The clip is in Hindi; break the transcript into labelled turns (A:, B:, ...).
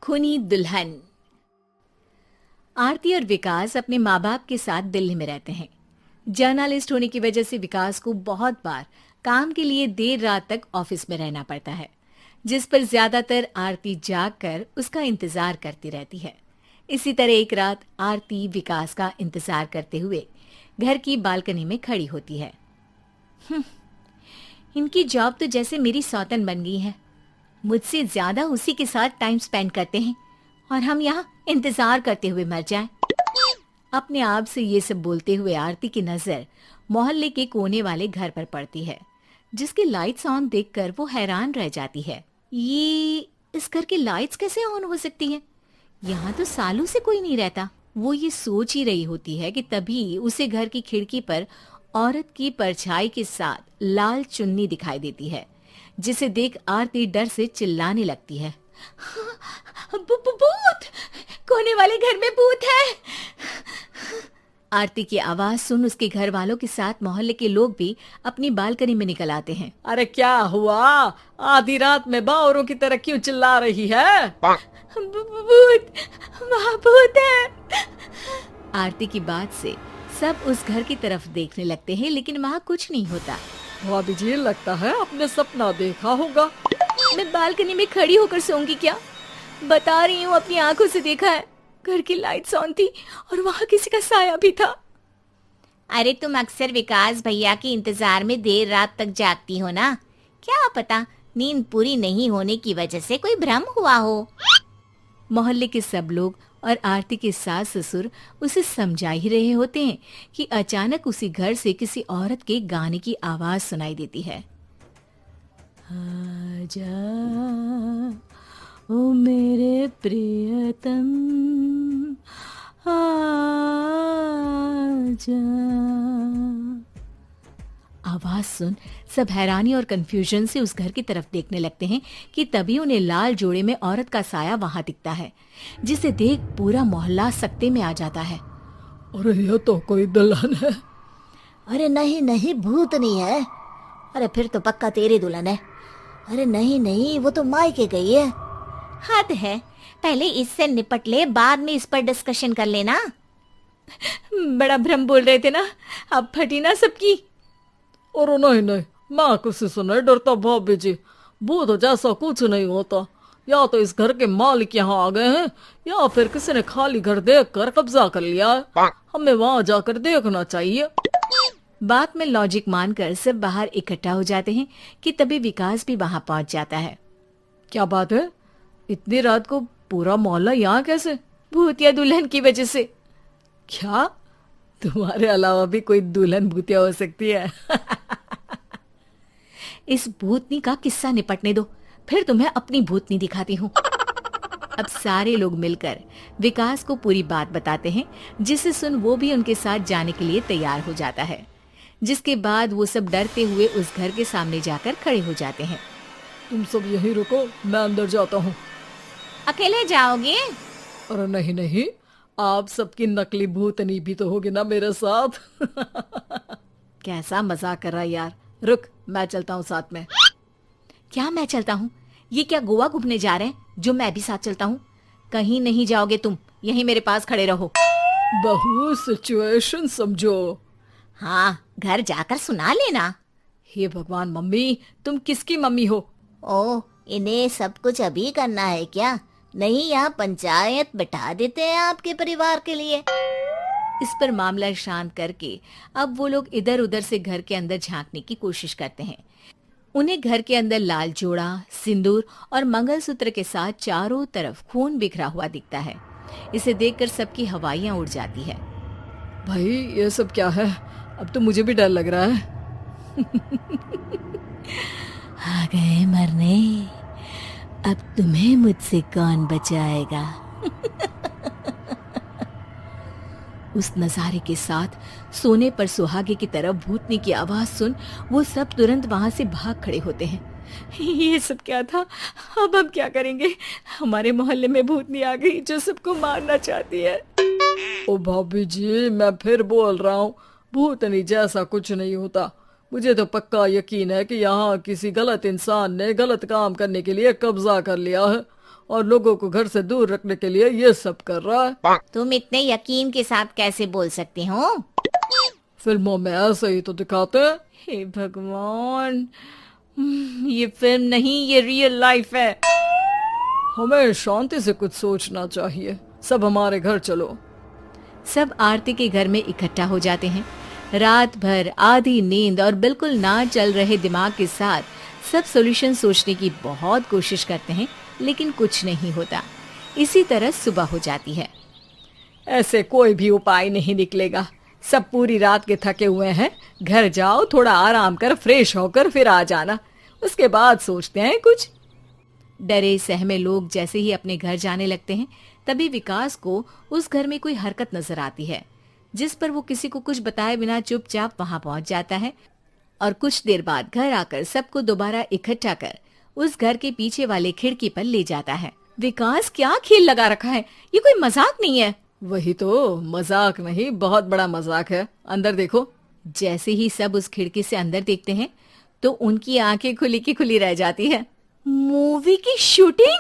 A: खूनी दुल्हन। आरती और विकास अपने माँ बाप के साथ दिल्ली में रहते हैं। जर्नलिस्ट होने की वजह से विकास को बहुत बार काम के लिए देर रात तक ऑफिस में रहना पड़ता है, जिस पर ज्यादातर आरती जाग कर उसका इंतजार करती रहती है। इसी तरह एक रात आरती विकास का इंतजार करते हुए घर की बालकनी में खड़ी होती है। इनकी जॉब तो जैसे मेरी सौतन बन गई है। मुझसे ज्यादा उसी के साथ टाइम स्पेंड करते हैं और हम यहाँ इंतजार करते हुए मर जाएं। अपने आप से ये सब बोलते हुए आरती की नजर मोहल्ले के कोने वाले घर पर पड़ती है, जिसकी लाइट्स ऑन देखकर वो हैरान रह जाती है। ये इस घर की लाइट्स कैसे ऑन हो सकती हैं? यहाँ तो सालों से कोई नहीं रहता। वो ये सोच ही रही होती है कि तभी उसे घर की खिड़की पर औरत की परछाई के साथ लाल चुन्नी दिखाई देती है, जिसे देख आरती डर से चिल्लाने लगती है। भूत! कोने वाले घर में भूत है! आरती की आवाज सुन उसके घर वालों के साथ मोहल्ले के लोग भी अपनी बालकनी में निकल आते हैं।
B: अरे क्या हुआ? आधी रात में बावरों की तरह क्यों चिल्ला रही है?
A: भूत! वहाँ भूत है! आरती की बात से सब उस घर की तरफ देखने लगते हैं, लेकिन वहाँ कुछ नहीं होता।
B: भाभी जी, लगता है आपने सपना देखा होगा।
A: मैं बालकनी में खड़ी होकर सोऊंगी क्या? बता रही हूँ, अपनी आंखों से देखा है। घर की लाइट्स ऑन थी और वहाँ किसी का साया भी था। अरे तुम अक्सर विकास भैया के इंतजार में देर रात तक जागती हो ना, क्या पता नींद पूरी नहीं होने की वजह से कोई भ्रम हुआ हो। मोहल्ले के सब लोग और आरती के सास ससुर उसे समझा ही रहे होते हैं कि अचानक उसी घर से किसी औरत के गाने की आवाज सुनाई देती है। आजा ओ मेरे प्रियतम आजा। आवाज सुन सब हैरानी और कंफ्यूजन से उस घर की तरफ देखने लगते हैं कि तभी उन्हें लाल जोड़े में औरत का साया वहां दिखता है, जिसे देख पूरा मोहल्ला सकते में आ जाता है।
B: अरे ये तो कोई दुल्हन है।
C: अरे नहीं नहीं, भूत नहीं है। अरे फिर तो पक्का तेरी दुल्हन है। अरे नहीं नहीं, वो तो मायके गई है।
A: हद है, पहले इससे निपट ले, बाद में इस पर डिस्कशन कर लेना। बड़ा भ्रम बोल रहे थे ना, अब फटी ना सबकी।
B: और नहीं नहीं, मैं किसी से नहीं डरता भाभी जी। भूत जैसा कुछ नहीं होता। या तो इस घर के मालिक यहाँ आ गए हैं, या फिर किसी ने खाली घर देखकर कब्जा कर लिया है। हमें वहाँ जाकर देखना चाहिए।
A: बात में लॉजिक मानकर सब बाहर इकट्ठा हो जाते हैं कि तभी विकास भी वहाँ पहुँच जाता है।
B: क्या बात है? इतनी रात को पूरा मोहल्ला यहाँ कैसे?
A: भूतिया दुल्हन की वजह से।
B: क्या तुम्हारे अलावा भी कोई दुल्हन भूतिया हो सकती है?
A: इस भूतनी का किस्सा निपटने दो, फिर तुम्हें अपनी भूतनी दिखाती हूँ। अब सारे लोग मिलकर विकास को पूरी बात बताते हैं, जिसे सुन वो भी उनके साथ जाने के लिए तैयार हो जाता है। जिसके बाद वो सब डरते हुए उस घर के सामने जाकर खड़े हो जाते हैं।
B: तुम सब यहीं रुको, मैं अंदर जाता हूँ।
A: अकेले जाओगे?
B: अरे नहीं नहीं, आप सबकी नकली भूतनी भी तो होगी ना मेरे साथ।
A: कैसा मजाक कर रहा है यार। रुक, मैं चलता हूँ साथ में। क्या मैं चलता हूँ? ये क्या गोवा घूमने जा रहे हैं जो मैं भी साथ चलता हूँ? कहीं नहीं जाओगे तुम, यहीं मेरे पास खड़े रहो।
B: बहू, सिचुएशन समझो।
C: हाँ, घर जाकर सुना लेना।
B: हे भगवान, मम्मी तुम किसकी मम्मी हो?
C: ओ, इन्हें सब कुछ अभी करना है क्या? नहीं, यहाँ पंचायत बिठा देते हैं आपके परिवार के लिए।
A: इस पर मामला शांत करके अब वो लोग इधर उधर से घर के अंदर झांकने की कोशिश करते हैं। उन्हें घर के अंदर लाल जोड़ा, सिंदूर और मंगलसूत्र के साथ चारों तरफ खून बिखरा हुआ दिखता है। इसे देखकर सबकी हवाइयां उड़ जाती है।
B: भाई ये सब क्या है? अब तो मुझे भी डर लग रहा है।
A: आ गए मरने, अब तुम्हें मुझसे कौन बचाएगा? उस नजारे के साथ सोने पर सुहागे की तरफ भूतनी की आवाज सुन वो सब तुरंत वहां से भाग खड़े होते हैं। ये सब क्या था? अब हम क्या करेंगे? हमारे मोहल्ले में भूतनी आ गई जो सबको मारना चाहती है।
B: ओ भाभी जी, मैं फिर बोल रहा हूँ, भूतनी जैसा कुछ नहीं होता। मुझे तो पक्का यकीन है कि यहाँ किसी गलत इंसान ने गलत काम करने के लिए कब्जा कर लिया है और लोगों को घर से दूर रखने के लिए ये सब कर रहा है।
A: तुम इतने यकीन के साथ कैसे बोल सकते हो?
B: फिल्मों में ऐसे ही तो दिखाते हैं।
A: हे भगवान, ये फिल्म नहीं, ये रियल लाइफ है।
B: हमें शांति से कुछ सोचना चाहिए। सब हमारे घर चलो।
A: सब आरती के घर में इकट्ठा हो जाते हैं। रात भर आधी नींद और बिल्कुल ना चल रहे दिमाग के साथ सब सॉल्यूशन सोचने की बहुत कोशिश करते हैं, लेकिन कुछ नहीं होता। इसी तरह सुबह हो जाती है।
B: ऐसे कोई भी उपाय नहीं निकलेगा। सब पूरी रात के थके हुए हैं। घर जाओ, थोड़ा आराम कर, फ्रेश होकर फिर आ जाना, उसके बाद सोचते हैं कुछ।
A: डरे सहमे लोग जैसे ही अपने घर जाने लगते हैं, तभी विकास को उस घर में कोई हरकत नजर आती है, जिस पर वो किसी को कुछ बताए बिना चुपचाप वहां पहुंच जाता है और कुछ देर बाद घर आकर सबको दोबारा इकट्ठा कर उस घर के पीछे वाले खिड़की पर ले जाता है। विकास, क्या खेल लगा रखा है? ये कोई मजाक नहीं है।
B: वही तो, मजाक नहीं, बहुत बड़ा मजाक है। अंदर देखो।
A: जैसे ही सब उस खिड़की से अंदर देखते हैं तो उनकी आंखें खुली की खुली रह जाती है। मूवी की शूटिंग?